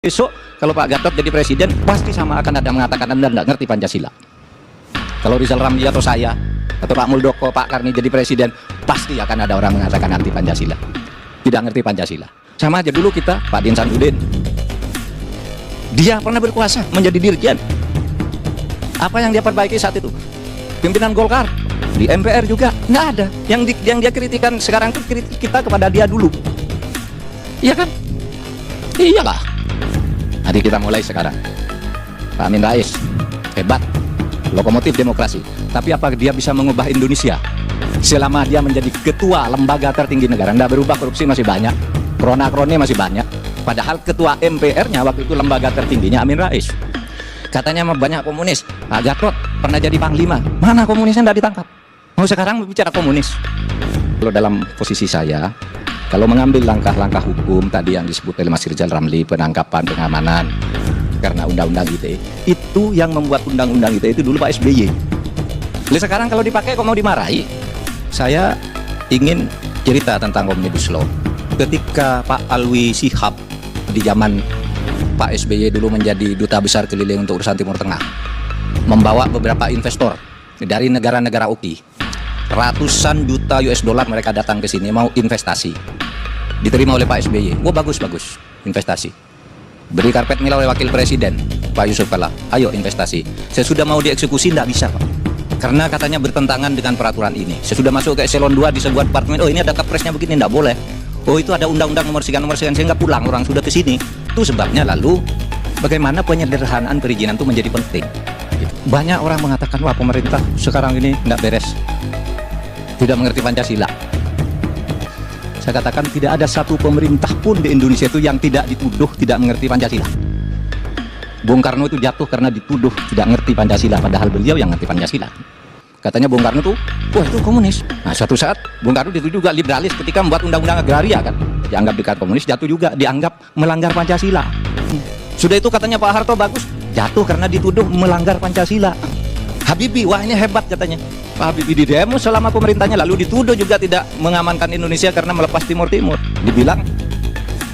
Besok kalau Pak Gatot jadi presiden, pasti sama akan ada mengatakan Anda nggak ngerti Pancasila. Kalau Rizal Ramli atau saya, atau Pak Muldoko, Pak Karni jadi presiden, pasti akan ada orang mengatakan anti Pancasila, tidak ngerti Pancasila. Sama aja dulu kita, Pak Din Sanudin, dia pernah berkuasa menjadi dirjen. Apa yang dia perbaiki saat itu? Pimpinan Golkar, di MPR juga nggak ada. Yang dia kritikan sekarang itu kritik kita kepada dia dulu. Iya kan? Iyalah. Hari kita mulai sekarang. Pak Amin Rais hebat, lokomotif demokrasi. Tapi apa dia bisa mengubah Indonesia selama dia menjadi ketua lembaga tertinggi negara? Nggak berubah, korupsi masih banyak, krona-kroni masih banyak. Padahal ketua MPR-nya waktu itu lembaga tertingginya Amin Rais. Katanya banyak komunis. Pak Gatot pernah jadi panglima. Mana komunisnya nggak ditangkap? Mau sekarang bicara komunis. Kalau dalam posisi saya, kalau mengambil langkah-langkah hukum tadi yang disebut oleh Mas Rizal Ramli, penangkapan, pengamanan karena undang-undang ITE, itu yang membuat undang-undang ITE itu dulu Pak SBY. Jadi sekarang kalau dipakai kok mau dimarahi? Saya ingin cerita tentang Omnibus Law. Ketika Pak Alwi Shihab di zaman Pak SBY dulu menjadi duta besar keliling untuk urusan Timur Tengah, membawa beberapa investor dari negara-negara OKI, ratusan juta US dollar mereka datang ke sini mau investasi, diterima oleh Pak SBY. Oh bagus investasi, beri karpet merah oleh Wakil Presiden Pak Yusuf Kala, ayo investasi. Sesudah mau dieksekusi tidak bisa Pak, karena katanya bertentangan dengan peraturan ini. Sesudah masuk ke eselon 2 di sebuah departemen, oh ini ada kepresnya begini, tidak boleh. Oh itu ada undang-undang nomor sekian sehingga pulang orang sudah ke sini. Itu sebabnya lalu bagaimana penyederhanaan perizinan itu menjadi penting. Banyak orang mengatakan wah pemerintah sekarang ini tidak beres, tidak mengerti Pancasila. Saya katakan tidak ada satu pemerintah pun di Indonesia itu yang tidak dituduh tidak mengerti Pancasila. Bung Karno itu jatuh karena dituduh tidak mengerti Pancasila, padahal beliau yang mengerti Pancasila. Katanya Bung Karno itu, wah itu komunis. Nah suatu saat Bung Karno itu juga liberalis ketika membuat undang-undang agraria kan, dianggap dekat komunis, jatuh juga dianggap melanggar Pancasila. Sudah itu katanya Pak Harto bagus, jatuh karena dituduh melanggar Pancasila. Habibie, wah ini hebat katanya. Pak Habibie di demo selama pemerintahnya, lalu dituduh juga tidak mengamankan Indonesia karena melepas Timur. Dibilang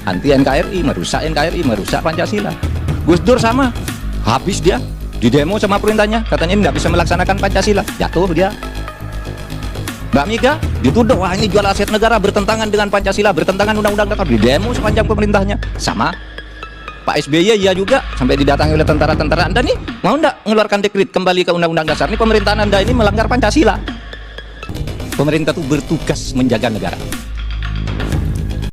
anti NKRI, merusak NKRI, merusak Pancasila. Gus Dur sama, habis dia di demo sama perintahnya, katanya ini nggak bisa melaksanakan Pancasila, jatuh dia. Mbak Mega dituduh, wah ini jual aset negara, bertentangan dengan Pancasila, bertentangan undang-undang dasar, di demo sepanjang pemerintahnya. Sama Pak SBY ya juga, sampai didatangi oleh tentara-tentara. Anda nih mau nggak mengeluarkan dekret kembali ke undang-undang dasar? Ini pemerintahan Anda ini melanggar Pancasila. Pemerintah itu bertugas menjaga negara.